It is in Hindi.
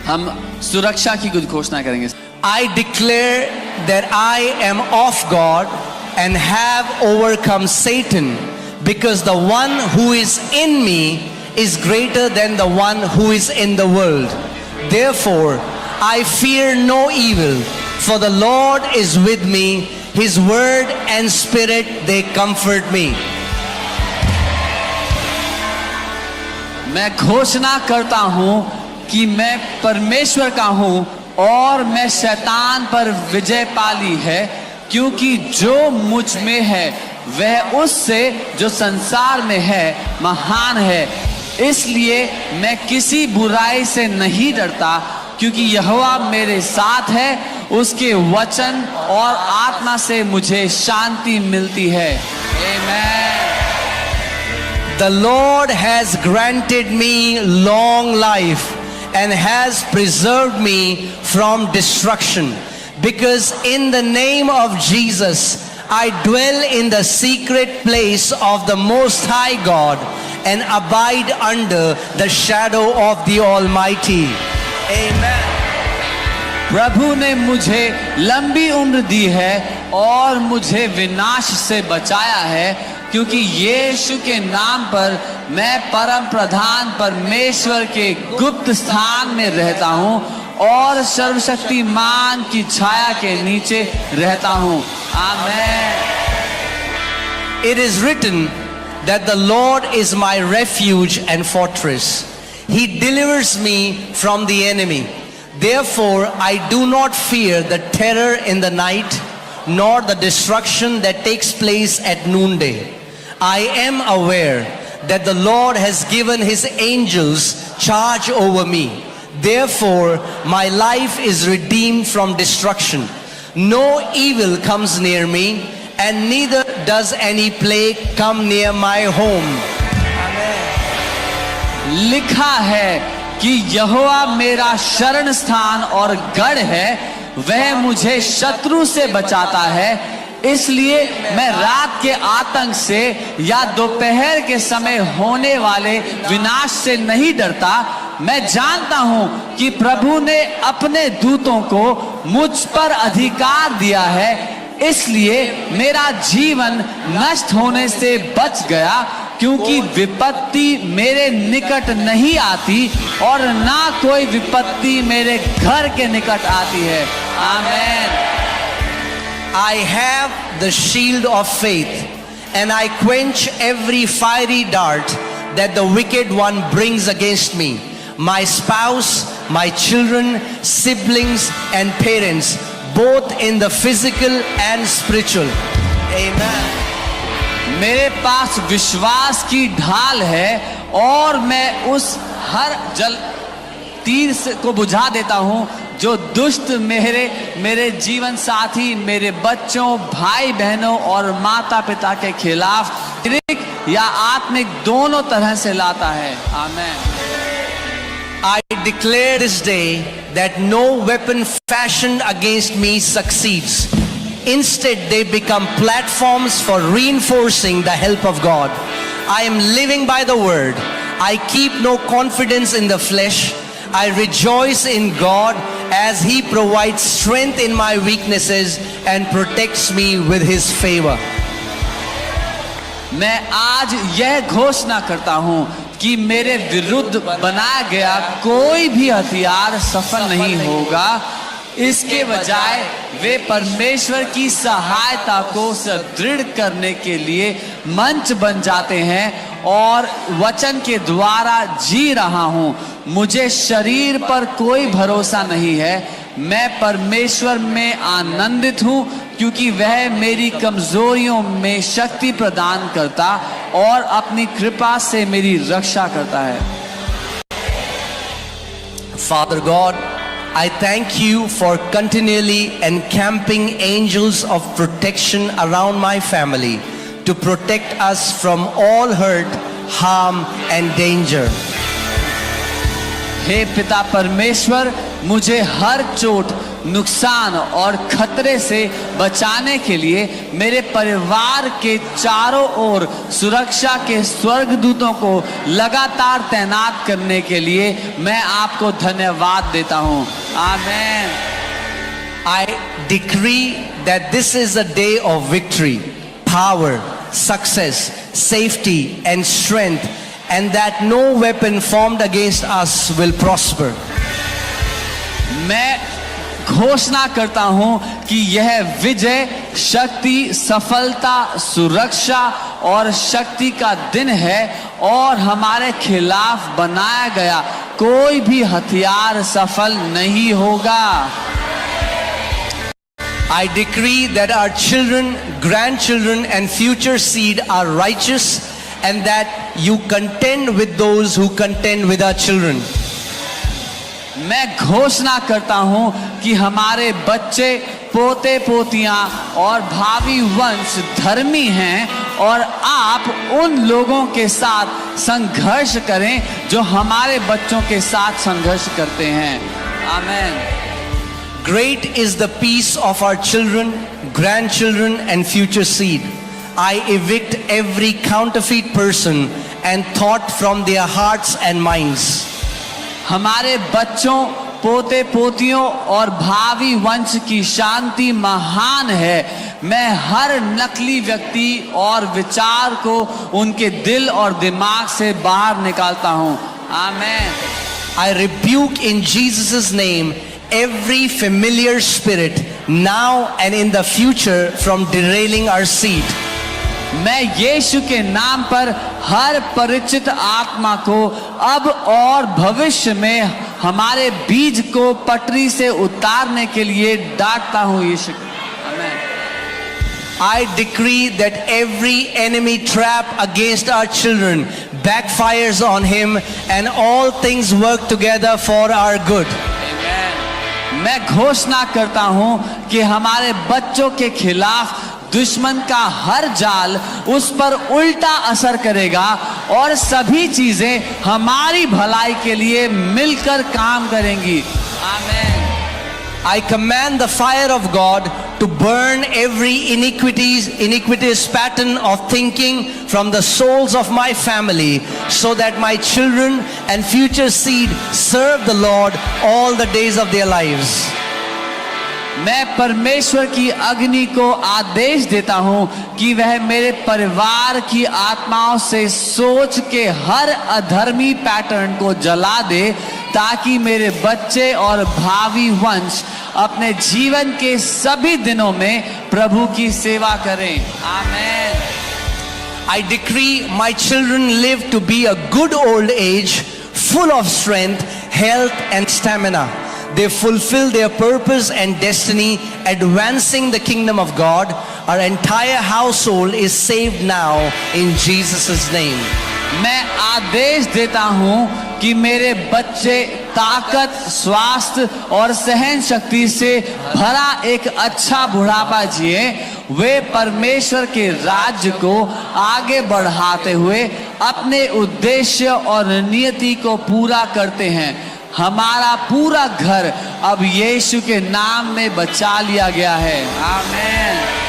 हम सुरक्षा की कुछ घोषणा करेंगे। I declare that I am of God and have overcome Satan, because the one who is in me is greater than the one who is in the world. Therefore, I fear no evil, for the Lord is with me. His word and spirit, they comfort me. मैं घोषणा करता हूं कि मैं परमेश्वर का हूं और मैं शैतान पर विजय पाली है, क्योंकि जो मुझ में है वह उससे जो संसार में है महान है। इसलिए मैं किसी बुराई से नहीं डरता, क्योंकि यहोवा मेरे साथ है। उसके वचन और आत्मा से मुझे शांति मिलती है। आमीन। The Lord has granted me long life and has preserved me from destruction, because in the name of Jesus I dwell in the secret place of the Most High God and abide under the shadow of the Almighty. Amen. प्रभु ने मुझे लंबी उम्र दी है और मुझे विनाश से बचाया है, क्योंकि यीशु के नाम पर मैं परम प्रधान परमेश्वर के गुप्त स्थान में रहता हूँ और सर्वशक्तिमान की छाया के नीचे रहता हूँ। आमीन। It is written that the Lord is my refuge and fortress. He delivers me from the enemy. Therefore, I do not fear the terror in the night, nor the destruction that takes place at noonday. I am aware that the Lord has given his angels charge over me. Therefore, my life is redeemed from destruction. No evil comes near me, and neither does any plague come near my home. लिखा है कि यहोवा मेरा शरण स्थान और गढ़ है, वह मुझे शत्रु से बचाता है। इसलिए मैं रात के आतंक से या दोपहर के समय होने वाले विनाश से नहीं डरता। मैं जानता हूं कि प्रभु ने अपने दूतों को मुझ पर अधिकार दिया है, इसलिए मेरा जीवन नष्ट होने से बच गया, क्योंकि विपत्ति मेरे निकट नहीं आती और ना कोई विपत्ति मेरे घर के निकट आती है। आमीन। I have the shield of faith, and I quench every fiery dart that the wicked one brings against me, my spouse, my children, siblings, and parents, both in the physical and spiritual. Amen. मेरे पास विश्वास की ढाल है और मैं उस हर जल तीर को बुझा देता हूं जो दुष्ट मेरे जीवन साथी, मेरे बच्चों, भाई बहनों और माता पिता के खिलाफ शारीरिक या आत्मिक दोनों तरह से लाता है। आमीन। I declare this day that no weapon fashioned against me succeeds. Instead, they become platforms for reinforcing the help of God. I am living by the word. I keep no confidence in the flesh. I rejoice in God as He provides strength in my weaknesses and protects me with His favor. मैं आज यह घोषणा करता हूं कि मेरे विरुद्ध बनाया गया कोई भी हथियार सफल नहीं होगा। इसके बजाय वे परमेश्वर की सहायता को सुदृढ़ करने के लिए मंच बन जाते हैं और वचन के द्वारा जी रहा हूं। मुझे शरीर पर कोई भरोसा नहीं है। मैं परमेश्वर में आनंदित हूं, क्योंकि वह मेरी कमजोरियों में शक्ति प्रदान करता और अपनी कृपा से मेरी रक्षा करता है। Father God, I thank you for continually encamping angels of protection around my family to protect us from all hurt, harm and danger. हे पिता परमेश्वर, मुझे हर चोट नुकसान और खतरे से बचाने के लिए, मेरे परिवार के चारों ओर सुरक्षा के स्वर्गदूतों को लगातार तैनात करने के लिए मैं आपको धन्यवाद देता हूँ। आमीन। I decree that this is a day of victory, power, success, safety, and strength, and that no weapon formed against us will prosper. मैं घोषणा करता हूं कि यह विजय, शक्ति, सफलता, सुरक्षा और शक्ति का दिन है और हमारे खिलाफ बनाया गया कोई भी हथियार सफल नहीं होगा। I decree that our children, grandchildren, and future seed are righteous, and that you contend with those who contend with our children. मैं घोषणा करता हूं कि हमारे बच्चे, पोते पोतियां और भावी वंश धर्मी हैं और आप उन लोगों के साथ संघर्ष करें जो हमारे बच्चों के साथ संघर्ष करते हैं। आमीन। Great is the peace of our children, grandchildren, and future seed. I evict every counterfeit person and thought from their hearts and minds. हमारे बच्चों, पोते पोतियों और भावी वंश की शांति महान है। मैं हर नकली व्यक्ति और विचार को उनके दिल और दिमाग से बाहर निकालता हूं। आमीन। I rebuke in Jesus' name every familiar spirit now and in the future from derailing our seed. मैं यीशु के नाम पर हर परिचित आत्मा को अब और भविष्य में हमारे बीज को पटरी से उतारने के लिए डांटता हूं। यीशु। आमीन। I decree that every enemy trap against our children backfires on him and all things work together for our good. मैं घोषणा करता हूं कि हमारे बच्चों के खिलाफ दुश्मन का हर जाल उस पर उल्टा असर करेगा और सभी चीजें हमारी भलाई के लिए मिलकर काम करेंगी। आमीन। I command the fire of God to burn every iniquitous pattern of thinking from the souls of my family, so that my children and future seed serve the Lord all the days of their lives. मैं परमेश्वर की अग्नि को आदेश देता हूं कि वह मेरे परिवार की आत्माओं से सोच के हर अधर्मी पैटर्न को जला दे, ताकि मेरे बच्चे और भावी वंश अपने जीवन के सभी दिनों में प्रभु की सेवा करें। आमीन। I decree my children live to be a good old age, full of strength, health, and stamina. They fulfill their purpose and destiny, advancing the kingdom of God. Our entire household is saved now in Jesus' name. मैं आदेश देता हूं कि मेरे बच्चे ताकत, स्वास्थ्य और सहन शक्ति से भरा एक अच्छा बुढ़ापा जिए। वे परमेश्वर के राज्य को आगे बढ़ाते हुए अपने उद्देश्य और नियति को पूरा करते हैं। हमारा पूरा घर अब यीशु के नाम में बचा लिया गया है। आमीन।